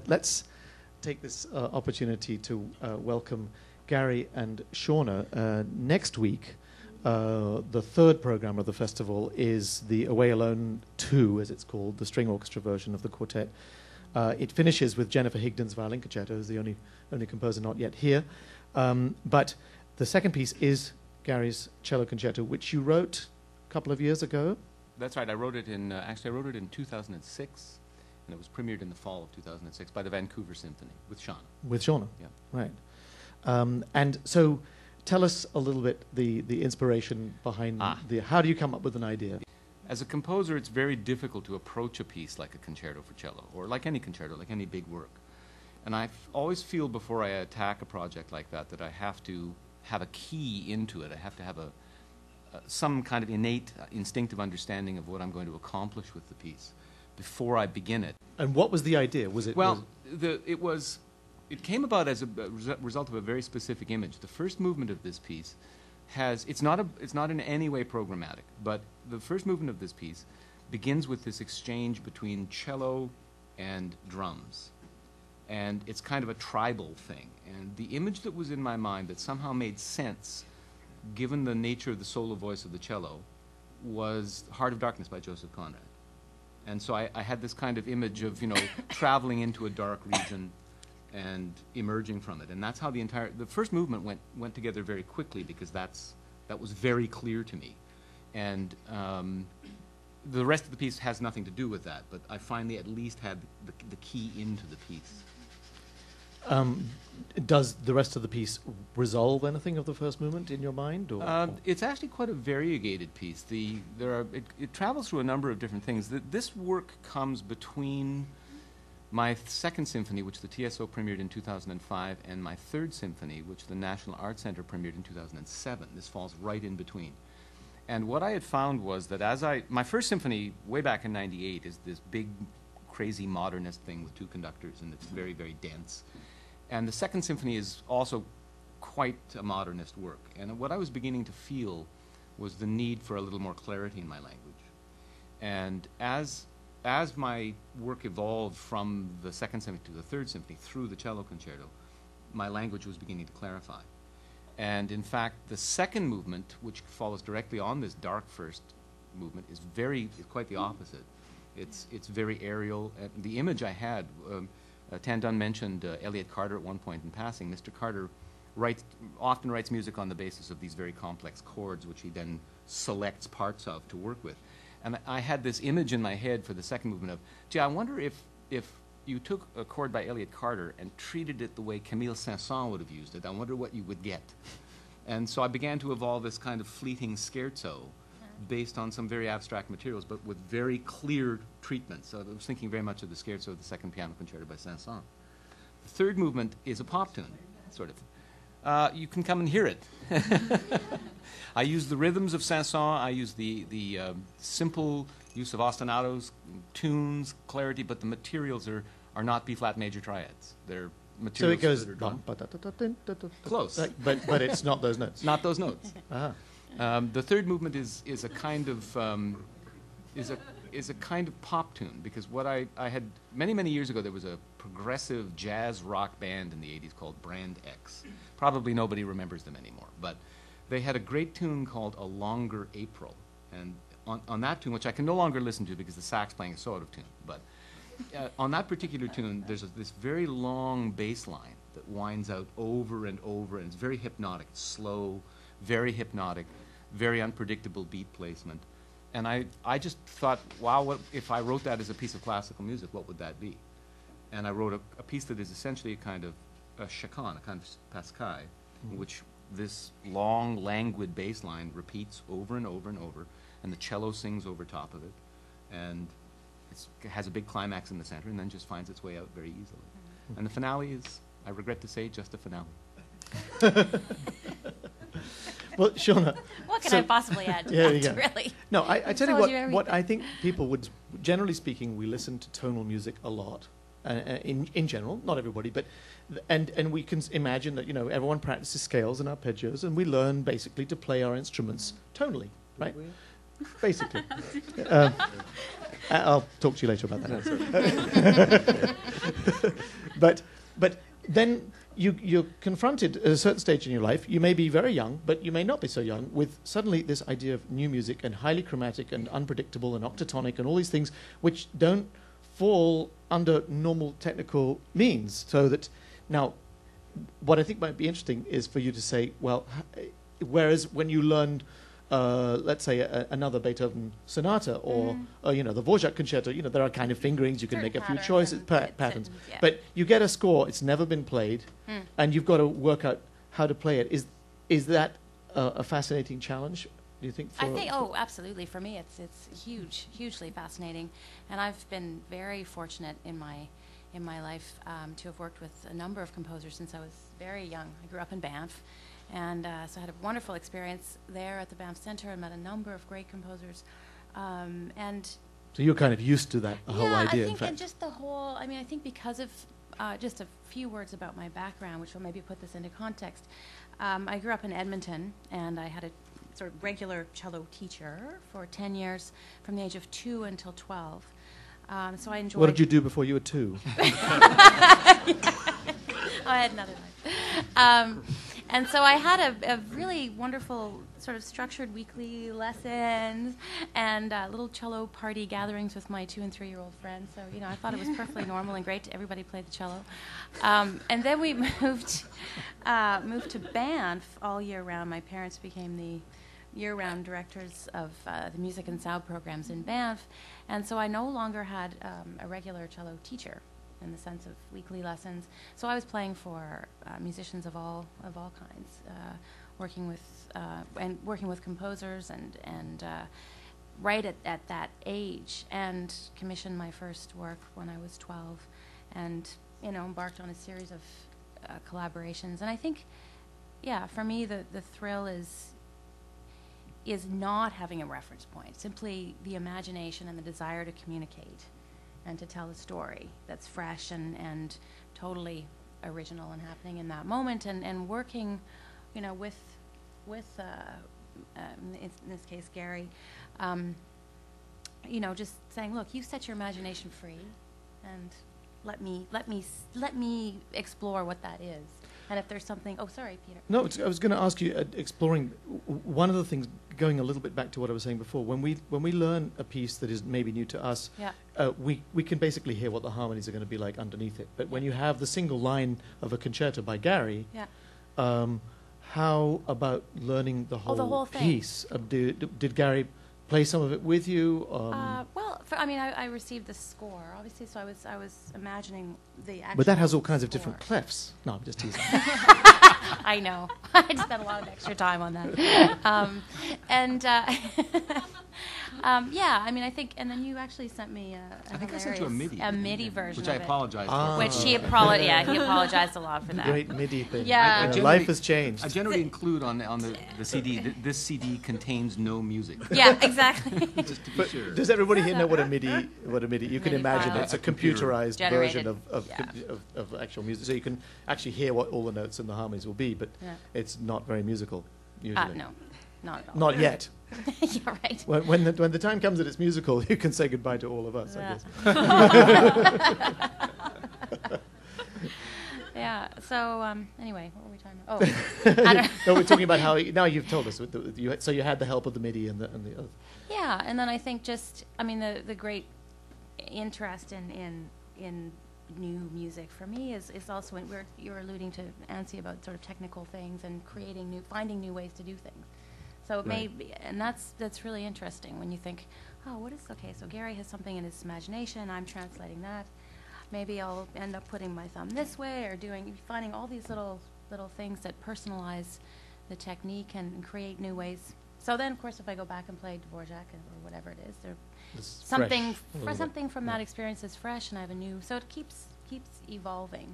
Let's take this opportunity to welcome Gary and Shauna. Next week, the third program of the festival is the Away Alone 2, as it's called, the string orchestra version of the quartet. It finishes with Jennifer Higdon's violin concerto, who's the only composer not yet here. But the second piece is Gary's cello concerto, which you wrote a couple of years ago. That's right. I wrote it in, actually I wrote it in 2006, and it was premiered in the fall of 2006 by the Vancouver Symphony with Shauna. With Shauna? Yeah. Right. And so tell us a little bit the inspiration behind how do you come up with an idea? As a composer, it's very difficult to approach a piece like a concerto for cello, or like any concerto, like any big work. And I always feel before I attack a project like that I have to have a key into it. I have to have some kind of innate, instinctive understanding of what I'm going to accomplish with the piece before I begin it. And what was the idea? Was it? Well, it came about as a result of a very specific image. The first movement of this piece it's not in any way programmatic, but the first movement of this piece begins with this exchange between cello and drums. And it's kind of a tribal thing. And the image that was in my mind that somehow made sense, given the nature of the solo voice of the cello, was Heart of Darkness by Joseph Conrad. And so I had this kind of image of, traveling into a dark region and emerging from it. And that's how the first movement went together very quickly, because that was very clear to me. And the rest of the piece has nothing to do with that, but I finally at least had the key into the piece. Does the rest of the piece resolve anything of the first movement in your mind? Or? It's actually quite a variegated piece. It travels through a number of different things. This work comes between my second symphony, which the TSO premiered in 2005, and my third symphony, which the National Arts Center premiered in 2007. This falls right in between. And what I had found was that my first symphony, way back in '98, is this big, crazy modernist thing with two conductors, and it's very, very dense. And the second symphony is also quite a modernist work. And what I was beginning to feel was the need for a little more clarity in my language. And as my work evolved from the second symphony to the third symphony through the cello concerto, my language was beginning to clarify. And in fact, the second movement, which follows directly on this dark first movement, is quite the opposite. It's very aerial. The image I had, Tan Dun mentioned Elliott Carter at one point in passing. Mr. Carter often writes music on the basis of these very complex chords, which he then selects parts of to work with. And I had this image in my head for the second movement of, gee, I wonder if you took a chord by Elliott Carter and treated it the way Camille Saint-Saëns would have used it, I wonder what you would get. And so I began to evolve this kind of fleeting scherzo based on some very abstract materials, but with very clear treatments. So I was thinking very much of the scherzo of the second piano concerto by Saint-Saëns. The third movement is a pop tune, sort of. You can come and hear it. I use the rhythms of Saint-Saëns. I use the simple use of ostinatos, tunes, clarity, but the materials are not B-flat major triads. They're materials. So it goes that are close, but it's not those notes. Not those notes. The third movement is a kind of pop tune, because what I had many years ago, there was a progressive jazz rock band in the 80s called Brand X. Probably nobody remembers them anymore, but they had a great tune called A Longer April, and on that tune, which I can no longer listen to because the sax playing is so out of tune, but on that particular tune, there's this very long bass line that winds out over and over, and it's very hypnotic, slow, very hypnotic, very unpredictable beat placement. And I just thought, wow, what if I wrote that as a piece of classical music, what would that be? And I wrote a piece that is essentially a kind of a chaconne, a kind of pascaille, in which this long, languid bass line repeats over and over and over, and the cello sings over top of it, and it has a big climax in the center, and then just finds its way out very easily. And the finale is, I regret to say, just a finale. Well, Shauna. What can I possibly add to that, really? No, I tell you what I think people would, generally speaking, we listen to tonal music a lot. In general, not everybody, but and we can imagine that everyone practices scales and arpeggios, and we learn basically to play our instruments tonally, right? Basically. I'll talk to you later about that. But then you're confronted at a certain stage in your life. You may be very young, but you may not be so young, with suddenly this idea of new music and highly chromatic and unpredictable and octatonic and all these things which don't fall under normal technical means. So that now, what I think might be interesting is for you to say, well, whereas when you learned, let's say, another Beethoven sonata or the Dvorak concerto, there are kind of fingerings, you can make a few choices, patterns. Yeah. But you get a score, it's never been played, and you've got to work out how to play it. Is that a fascinating challenge, do you think? Absolutely. For me, it's hugely fascinating, and I've been very fortunate in my life to have worked with a number of composers since I was very young. I grew up in Banff, and so I had a wonderful experience there at the Banff Center and met a number of great composers. So you're kind of used to that whole idea, I think, in fact. and just the whole, I think because of just a few words about my background, which will maybe put this into context. I grew up in Edmonton, and I had a sort of regular cello teacher for 10 years, from the age of 2 until 12. So I enjoyed... What did you do before you were 2? I had another life. And so I had a really wonderful sort of structured weekly lessons and little cello party gatherings with my 2- and 3-year-old friends. So, I thought it was perfectly normal and great. Everybody played the cello. And then we moved to Banff all year round. My parents became the year-round directors of the music and sound programs in Banff. And so I no longer had a regular cello teacher in the sense of weekly lessons. So I was playing for musicians of all kinds, working with composers and right at that age, and commissioned my first work when I was 12, and embarked on a series of collaborations. And I think, for me the thrill is not having a reference point, simply the imagination and the desire to communicate and to tell a story that's fresh and totally original and happening in that moment, and working, with in this case Gary, just saying, look, you set your imagination free, and let me explore what that is. And if there's something, sorry, Peter. No, I was going to ask you, exploring one of the things, going a little bit back to what I was saying before. When we learn a piece that is maybe new to us, we can basically hear what the harmonies are going to be like underneath it. But when you have the single line of a concerto by Gary, how about learning the whole piece? Did Gary play some of it with you? I received the score, obviously, so I was imagining the actual But that has all kinds of score. different clefs. No, I'm just teasing. I know. I spent a lot of extra time on that. I think, and then you actually sent me I think I sent you a MIDI version which I apologize for. Which he apologized a lot for that. Great MIDI thing. Yeah. Life has changed. I generally include on the CD, this CD contains no music. Yeah, exactly. Just to be sure. Does everybody here know what a MIDI? You can MIDI imagine file. it's a computerized Generated. version of actual music, so you can actually hear what all the notes and the harmonies will be, but it's not very musical usually. No, not at all. Not yet. You're right. When the time comes that it's musical, you can say goodbye to all of us, I guess. Yeah. So anyway, what were we talking about? I don't No, we're talking about how now you've told us. So you had the help of the MIDI and the other. Yeah, and then I think the great interest in new music for me is also when you're alluding to Nancy about sort of technical things and finding new ways to do things. So it may be, and that's really interesting when you think, so Gary has something in his imagination, I'm translating that. Maybe I'll end up putting my thumb this way, or finding all these little things that personalize the technique and create new ways. So then, of course, if I go back and play Dvorak or whatever it is, something from that experience is fresh, and I have so it keeps evolving.